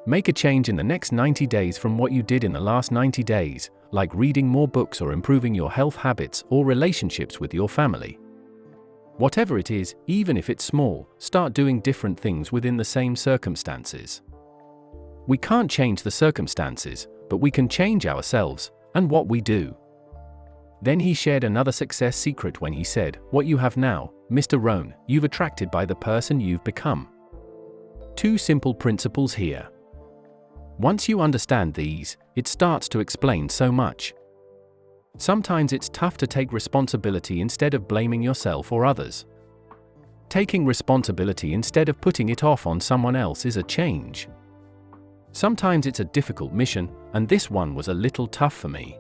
Make a change in the next 90 days from what you did in the last 90 days, like reading more books or improving your health habits or relationships with your family. Whatever it is, even if it's small, start doing different things within the same circumstances. We can't change the circumstances, but we can change ourselves and what we do. Then he shared another success secret when he said, "What you have now, Mr. Rohn, you've attracted by the person you've become." 2 simple principles here. Once you understand these, it starts to explain so much. Sometimes it's tough to take responsibility instead of blaming yourself or others. Taking responsibility instead of putting it off on someone else is a change. Sometimes it's a difficult mission, and this one was a little tough for me.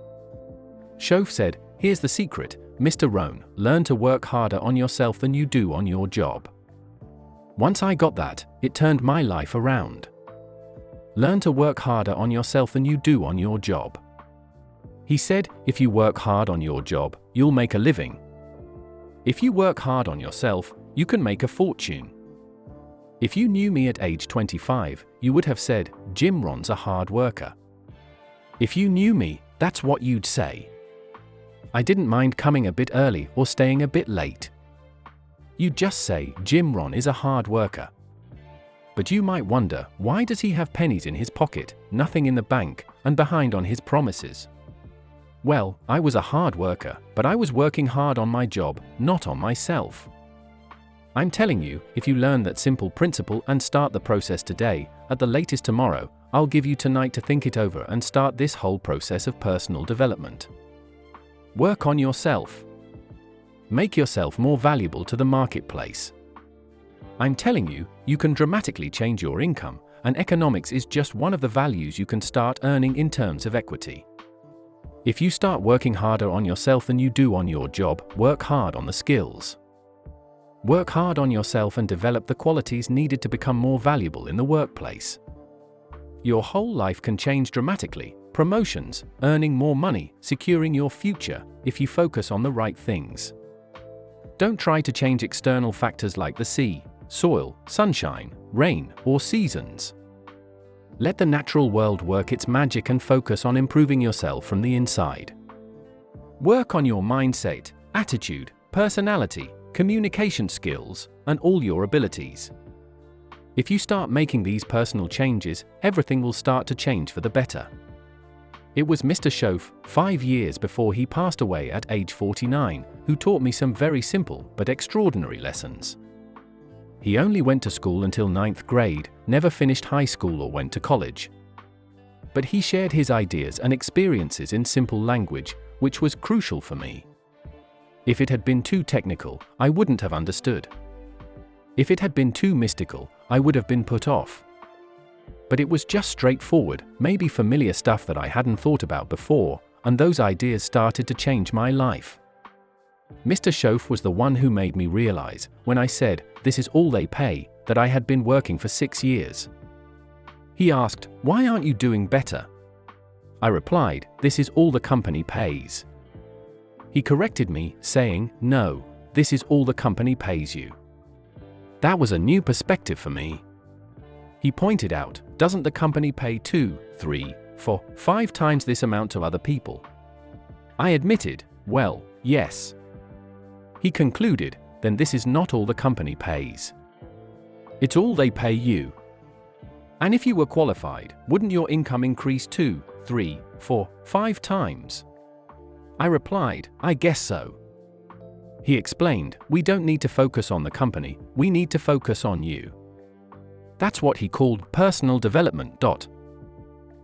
Shoaff said, "Here's the secret, Mr. Rohn, learn to work harder on yourself than you do on your job." Once I got that, it turned my life around. Learn to work harder on yourself than you do on your job. He said, if you work hard on your job, you'll make a living. If you work hard on yourself, you can make a fortune. If you knew me at age 25, you would have said, Jim Rohn's a hard worker. If you knew me, that's what you'd say. I didn't mind coming a bit early or staying a bit late. You'd just say, Jim Rohn is a hard worker. But you might wonder, why does he have pennies in his pocket, nothing in the bank, and behind on his promises? Well, I was a hard worker, but I was working hard on my job, not on myself. I'm telling you, if you learn that simple principle and start the process today, at the latest tomorrow, I'll give you tonight to think it over and start this whole process of personal development. Work on yourself. Make yourself more valuable to the marketplace. I'm telling you, you can dramatically change your income, and economics is just one of the values you can start earning in terms of equity. If you start working harder on yourself than you do on your job, work hard on the skills. Work hard on yourself and develop the qualities needed to become more valuable in the workplace. Your whole life can change dramatically, promotions, earning more money, securing your future, if you focus on the right things. Don't try to change external factors like the sea, soil, sunshine, rain, or seasons. Let the natural world work its magic and focus on improving yourself from the inside. Work on your mindset, attitude, personality, communication skills, and all your abilities. If you start making these personal changes, everything will start to change for the better. It was Mr. Shoaff, 5 years before he passed away at age 49, who taught me some very simple but extraordinary lessons. He only went to school until 9th grade, never finished high school or went to college. But he shared his ideas and experiences in simple language, which was crucial for me. If it had been too technical, I wouldn't have understood. If it had been too mystical, I would have been put off. But it was just straightforward, maybe familiar stuff that I hadn't thought about before, and those ideas started to change my life. Mr. Shoaff was the one who made me realize, when I said, "This is all they pay," that I had been working for 6 years. He asked, "Why aren't you doing better?" I replied, "This is all the company pays." He corrected me, saying, "No, this is all the company pays you." That was a new perspective for me. He pointed out, "Doesn't the company pay 2, 3, 4, 5 times this amount to other people?" I admitted, "Well, yes." He concluded, "Then this is not all the company pays. It's all they pay you. And if you were qualified, wouldn't your income increase 2, 3, 4, 5 times?" I replied, "I guess so." He explained, "We don't need to focus on the company, we need to focus on you." That's what he called personal development.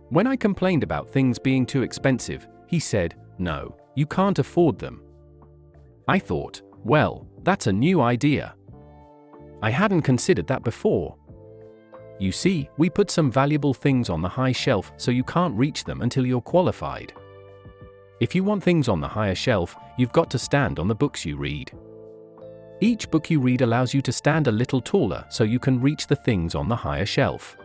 When I complained about things being too expensive, he said, "No, you can't afford them." I thought, well, that's a new idea. I hadn't considered that before. You see, we put some valuable things on the high shelf so you can't reach them until you're qualified. If you want things on the higher shelf, you've got to stand on the books you read. Each book you read allows you to stand a little taller so you can reach the things on the higher shelf.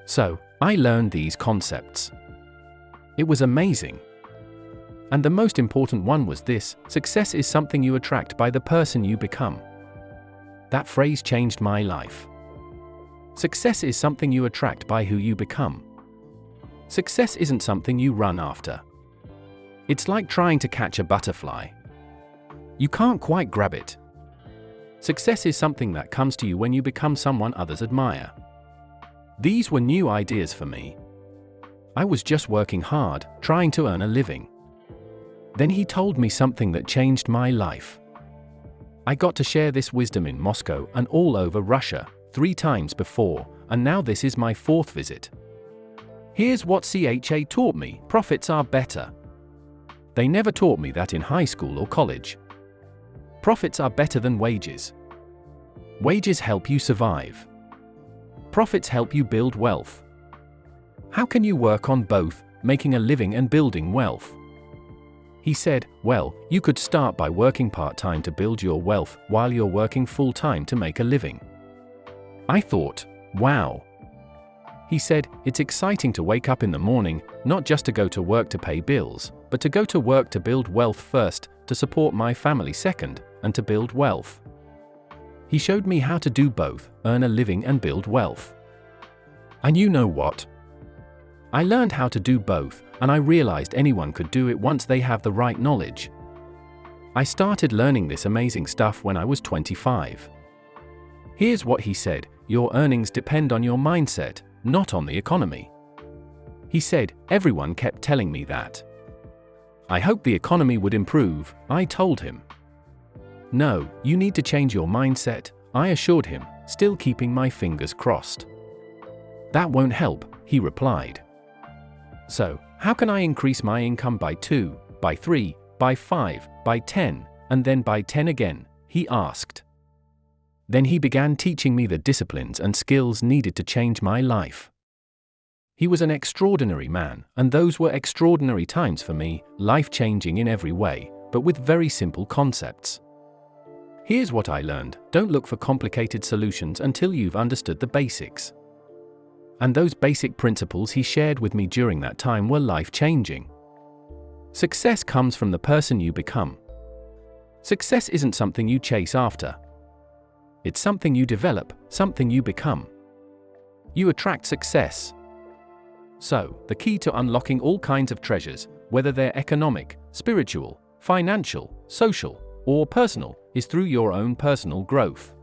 So, I learned these concepts. It was amazing. And the most important one was this: success is something you attract by the person you become. That phrase changed my life. Success is something you attract by who you become. Success isn't something you run after. It's like trying to catch a butterfly. You can't quite grab it. Success is something that comes to you when you become someone others admire. These were new ideas for me. I was just working hard, trying to earn a living. Then he told me something that changed my life. I got to share this wisdom in Moscow and all over Russia, 3 times before, and now this is my 4th visit. Here's what CHA taught me: profits are better. They never taught me that in high school or college. Profits are better than wages. Wages help you survive. Profits help you build wealth. How can you work on both, making a living and building wealth? He said, well, you could start by working part-time to build your wealth while you're working full-time to make a living. I thought, wow. He said, it's exciting to wake up in the morning, not just to go to work to pay bills, but to go to work to build wealth first, to support my family second, and to build wealth. He showed me how to do both, earn a living and build wealth. And you know what? I learned how to do both, and I realized anyone could do it once they have the right knowledge. I started learning this amazing stuff when I was 25. Here's what he said: your earnings depend on your mindset, not on the economy. He said, everyone kept telling me that. I hoped the economy would improve, I told him. No, you need to change your mindset, I assured him, still keeping my fingers crossed. That won't help, he replied. So, how can I increase my income by 2, by 3, by 5, by 10, and then by 10 again? He asked. Then he began teaching me the disciplines and skills needed to change my life. He was an extraordinary man, and those were extraordinary times for me, life-changing in every way, but with very simple concepts. Here's what I learned: don't look for complicated solutions until you've understood the basics. And those basic principles he shared with me during that time were life-changing. Success comes from the person you become. Success isn't something you chase after. It's something you develop, something you become. You attract success. So, the key to unlocking all kinds of treasures, whether they're economic, spiritual, financial, social, or personal, is through your own personal growth.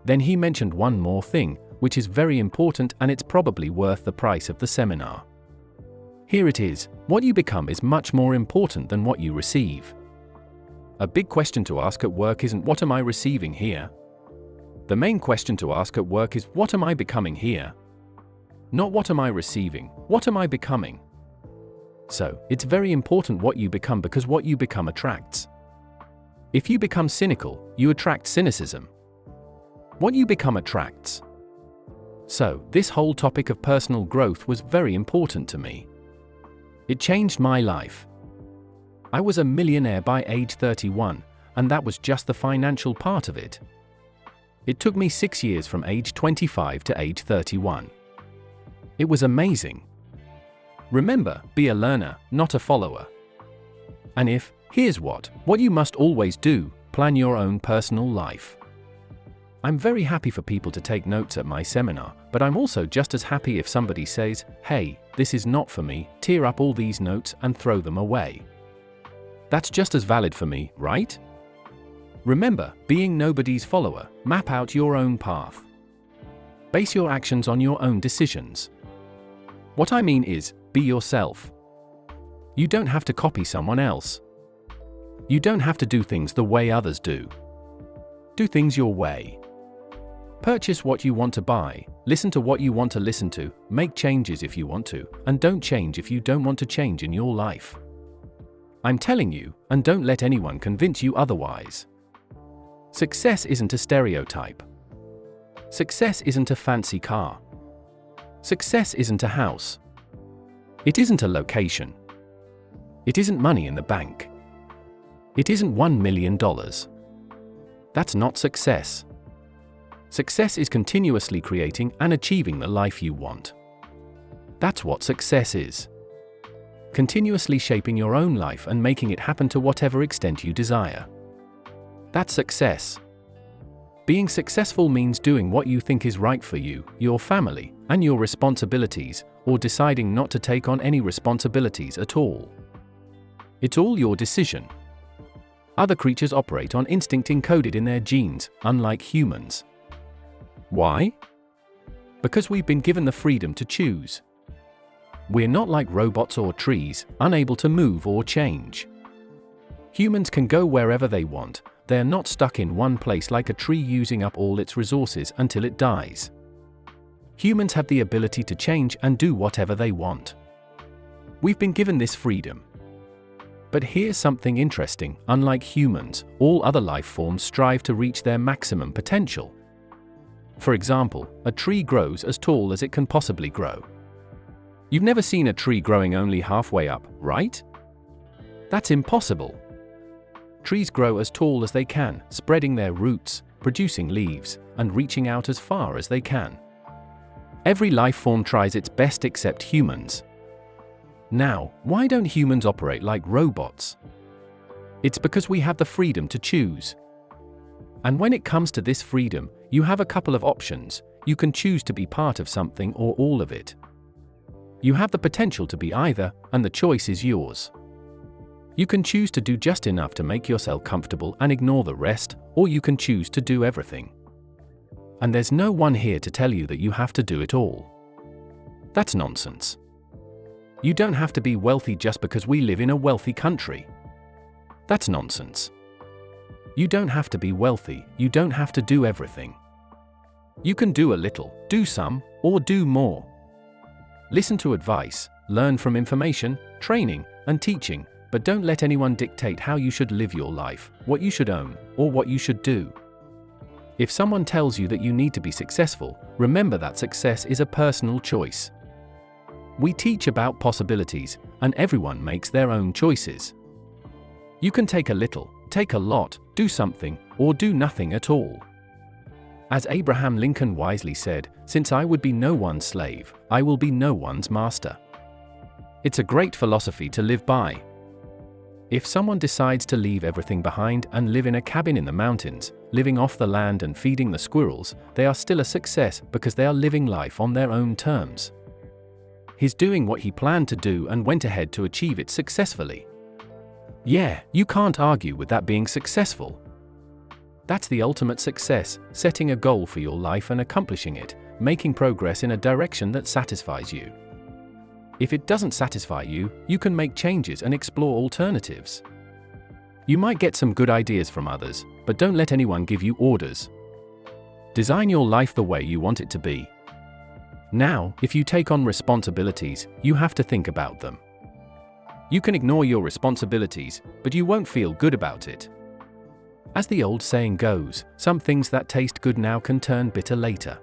Then he mentioned one more thing, which is very important, and it's probably worth the price of the seminar. Here it is: what you become is much more important than what you receive. A big question to ask at work isn't what am I receiving here? The main question to ask at work is what am I becoming here? Not what am I receiving, what am I becoming? So, it's very important what you become, because what you become attracts. If you become cynical, you attract cynicism. What you become attracts. So, this whole topic of personal growth was very important to me. It changed my life. I was a millionaire by age 31, and that was just the financial part of it. It took me 6 years from age 25 to age 31. It was amazing. Remember, be a learner, not a follower. And here's what you must always do: plan your own personal life. I'm very happy for people to take notes at my seminar, but I'm also just as happy if somebody says, hey, this is not for me, tear up all these notes and throw them away. That's just as valid for me, right? Remember, being nobody's follower, map out your own path. Base your actions on your own decisions. What I mean is, be yourself. You don't have to copy someone else. You don't have to do things the way others do. Do things your way. Purchase what you want to buy, listen to what you want to listen to, make changes if you want to, and don't change if you don't want to change in your life. I'm telling you, and don't let anyone convince you otherwise. Success isn't a stereotype. Success isn't a fancy car. Success isn't a house. It isn't a location. It isn't money in the bank. It isn't $1 million. That's not success. Success is continuously creating and achieving the life you want. That's what success is. Continuously shaping your own life and making it happen to whatever extent you desire. That's success. Being successful means doing what you think is right for you, your family, and your responsibilities, or deciding not to take on any responsibilities at all. It's all your decision. Other creatures operate on instinct encoded in their genes, unlike humans. Why? Because we've been given the freedom to choose. We're not like robots or trees, unable to move or change. Humans can go wherever they want. They're not stuck in one place like a tree using up all its resources until it dies. Humans have the ability to change and do whatever they want. We've been given this freedom. But here's something interesting: unlike humans, all other life forms strive to reach their maximum potential. For example, a tree grows as tall as it can possibly grow. You've never seen a tree growing only halfway up, right? That's impossible. Trees grow as tall as they can, spreading their roots, producing leaves, and reaching out as far as they can. Every life form tries its best except humans. Now, why don't humans operate like robots? It's because we have the freedom to choose. And when it comes to this freedom, you have a couple of options. You can choose to be part of something or all of it. You have the potential to be either, and the choice is yours. You can choose to do just enough to make yourself comfortable and ignore the rest, or you can choose to do everything. And there's no one here to tell you that you have to do it all. That's nonsense. You don't have to be wealthy just because we live in a wealthy country. That's nonsense. You don't have to be wealthy, you don't have to do everything. You can do a little, do some, or do more. Listen to advice, learn from information, training, and teaching, but don't let anyone dictate how you should live your life, what you should own, or what you should do. If someone tells you that you need to be successful, remember that success is a personal choice. We teach about possibilities, and everyone makes their own choices. You can take a little, take a lot, do something, or do nothing at all. As Abraham Lincoln wisely said, "Since I would be no one's slave, I will be no one's master." It's a great philosophy to live by. If someone decides to leave everything behind and live in a cabin in the mountains, living off the land and feeding the squirrels, they are still a success because they are living life on their own terms. He's doing what he planned to do and went ahead to achieve it successfully. Yeah, you can't argue with that being successful. That's the ultimate success, setting a goal for your life and accomplishing it, making progress in a direction that satisfies you. If it doesn't satisfy you, you can make changes and explore alternatives. You might get some good ideas from others, but don't let anyone give you orders. Design your life the way you want it to be. Now, if you take on responsibilities, you have to think about them. You can ignore your responsibilities, but you won't feel good about it. As the old saying goes, some things that taste good now can turn bitter later.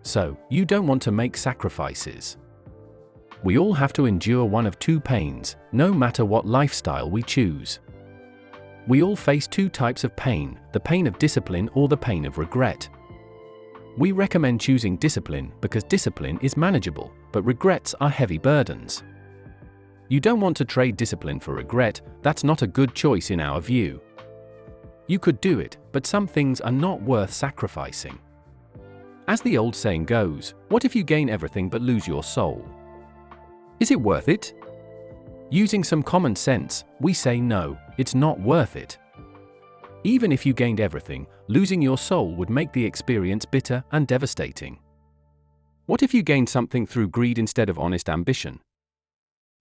So, you don't want to make sacrifices. We all have to endure one of two pains, no matter what lifestyle we choose. We all face two types of pain, the pain of discipline or the pain of regret. We recommend choosing discipline because discipline is manageable, but regrets are heavy burdens. You don't want to trade discipline for regret, that's not a good choice in our view. You could do it, but some things are not worth sacrificing. As the old saying goes, what if you gain everything but lose your soul? Is it worth it? Using some common sense, we say no, it's not worth it. Even if you gained everything, losing your soul would make the experience bitter and devastating. What if you gained something through greed instead of honest ambition?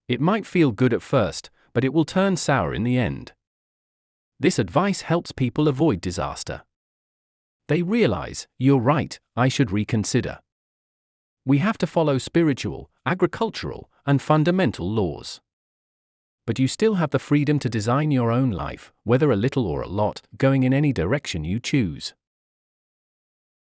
It might feel good at first, but it will turn sour in the end. This advice helps people avoid disaster. They realize, you're right, I should reconsider. We have to follow spiritual, agricultural, and fundamental laws. But you still have the freedom to design your own life, whether a little or a lot, going in any direction you choose.